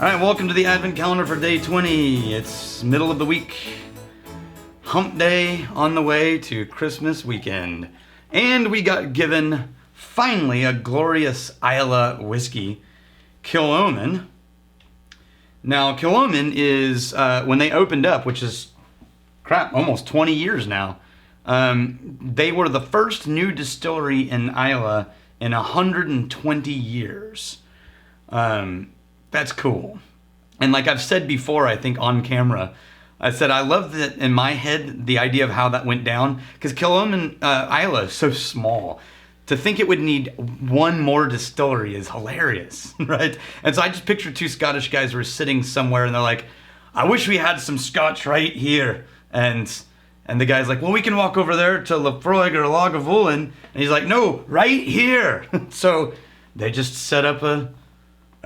Alright, welcome to the Advent Calendar for day 20. It's middle of the week. Hump day on the way to Christmas weekend. And we got given, finally, a glorious Islay whiskey, Kilchoman. Now, Kilchoman is, when they opened up, which is, almost 20 years now, they were the first new distillery in Islay in 120 years. That's cool. And like I've said before, I think on camera, I said I love that in my head, the idea of how that went down. Because Kilchoman, Islay is so small. To think it would need one more distillery is hilarious, right? And so I just picture two Scottish guys who are sitting somewhere and they're like, I wish we had some Scotch right here. And the guy's like, well, we can walk over there to Lafroig or Lagavulin. And he's like, no, right here. So they just set up a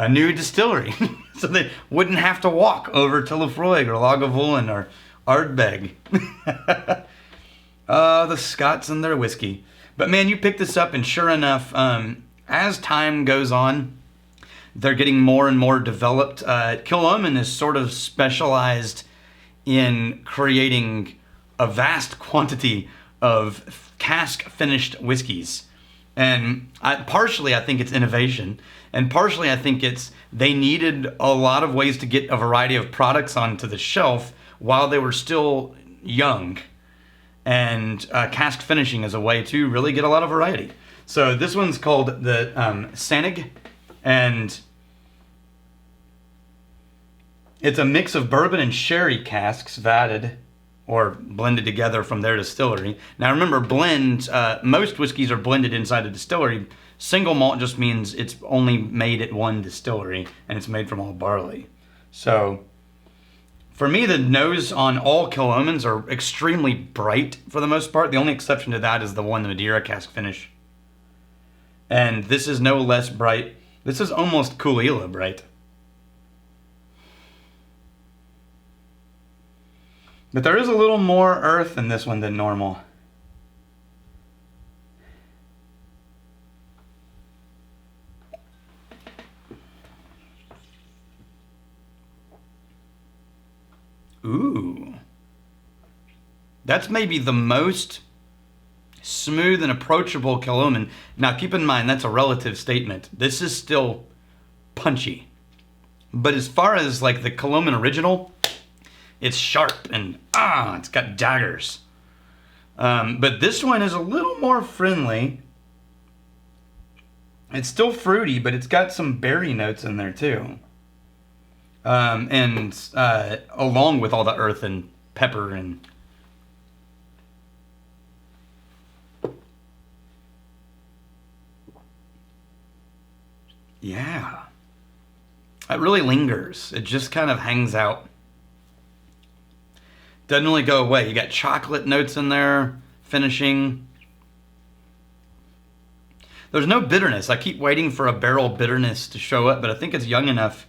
new distillery. So they wouldn't have to walk over to Lafroig or Lagavulin or Ardbeg. The Scots and their whiskey. But man, you pick this up and sure enough, as time goes on, they're getting more and more developed. Kilchoman is sort of specialized in creating a vast quantity of cask finished whiskeys. And partially I think it's innovation, and partially I think it's they needed a lot of ways to get a variety of products onto the shelf while they were still young. And cask finishing is a way to really get a lot of variety. So this one's called the Sanaig, and it's a mix of bourbon and sherry casks vatted or blended together from their distillery. Now remember, most whiskeys are blended inside a distillery. Single malt just means it's only made at one distillery and it's made from all barley. So for me, the nose on all Kilchomans are extremely bright for the most part. The only exception to that is the Madeira cask finish. And this is no less bright. This is almost Caol Ila bright. But there is a little more earth in this one than normal. Ooh. That's maybe the most smooth and approachable Kilchoman. Now keep in mind, that's a relative statement. This is still punchy. But as far as like the Kilchoman original, it's sharp and it's got daggers. But this one is a little more friendly. It's still fruity, but it's got some berry notes in there too. And along with all the earth and pepper and yeah, it really lingers. It just kind of hangs out. Doesn't really go away. You got chocolate notes in there, finishing. There's no bitterness. I keep waiting for a barrel bitterness to show up, but I think it's young enough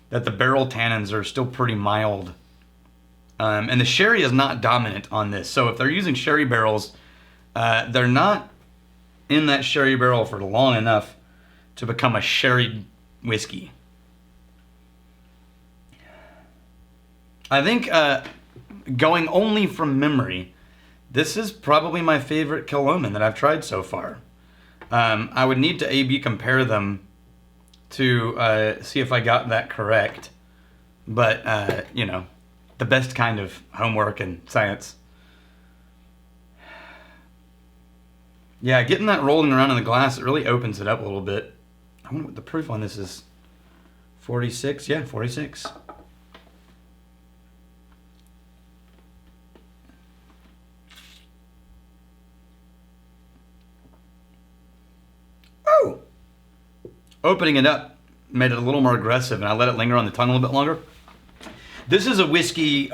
that the barrel tannins are still pretty mild. And the sherry is not dominant on this. So if they're using sherry barrels, they're not in that sherry barrel for long enough to become a sherry whiskey. I think going only from memory, this is probably my favorite Kilchoman that I've tried so far. I would need to A/B compare them to see if I got that correct. But, the best kind of homework and science. Yeah, getting that rolling around in the glass, it really opens it up a little bit. I wonder what the proof on this is. 46? Yeah, 46. Oh! Opening it up made it a little more aggressive, and I let it linger on the tongue a little bit longer. This is a whiskey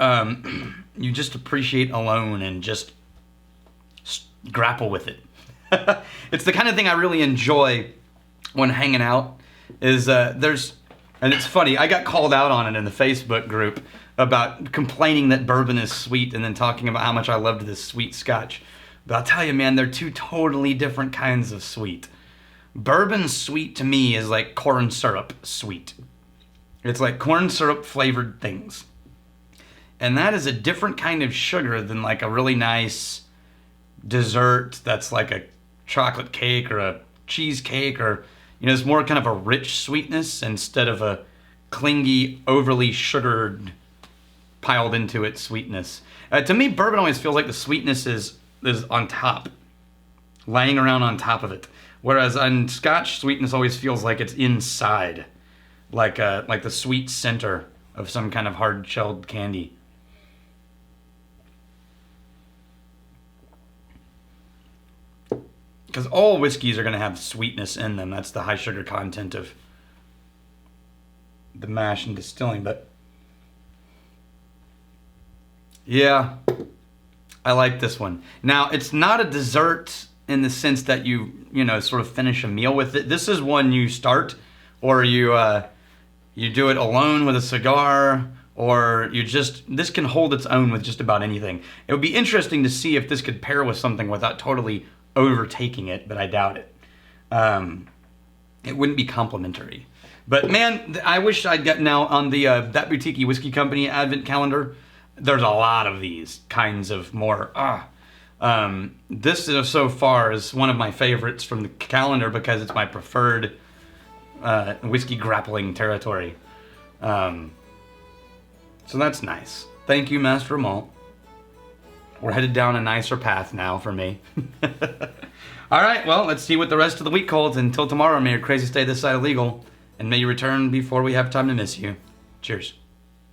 you just appreciate alone and just grapple with it. It's the kind of thing I really enjoy when hanging out. And it's funny, I got called out on it in the Facebook group about complaining that bourbon is sweet and then talking about how much I loved this sweet Scotch. But I'll tell you, man, they're two totally different kinds of sweet. Bourbon sweet to me is like corn syrup sweet. It's like corn syrup flavored things. And that is a different kind of sugar than like a really nice dessert that's like a chocolate cake or a cheesecake, or, it's more kind of a rich sweetness instead of a clingy, overly sugared, piled into it sweetness. To me, bourbon always feels like the sweetness is on top, laying around on top of it. Whereas on Scotch, sweetness always feels like it's inside, like the sweet center of some kind of hard-shelled candy. Because all whiskeys are going to have sweetness in them. That's the high sugar content of the mash and distilling. But yeah, I like this one. Now, it's not a dessert in the sense that you sort of finish a meal with it. This is one you start, or you do it alone with a cigar, or this can hold its own with just about anything. It would be interesting to see if this could pair with something without totally overtaking it, but I doubt it. It wouldn't be complimentary. But man, I wish I'd gotten now on the That Boutique Whiskey Company advent calendar. There's a lot of these kinds of more. This so far is one of my favorites from the calendar because it's my preferred whiskey grappling territory. So that's nice. Thank you, Master Malt. We're headed down a nicer path now for me. All right, well, let's see what the rest of the week holds. Until tomorrow, may your crazy stay this side of legal, and may you return before we have time to miss you. Cheers.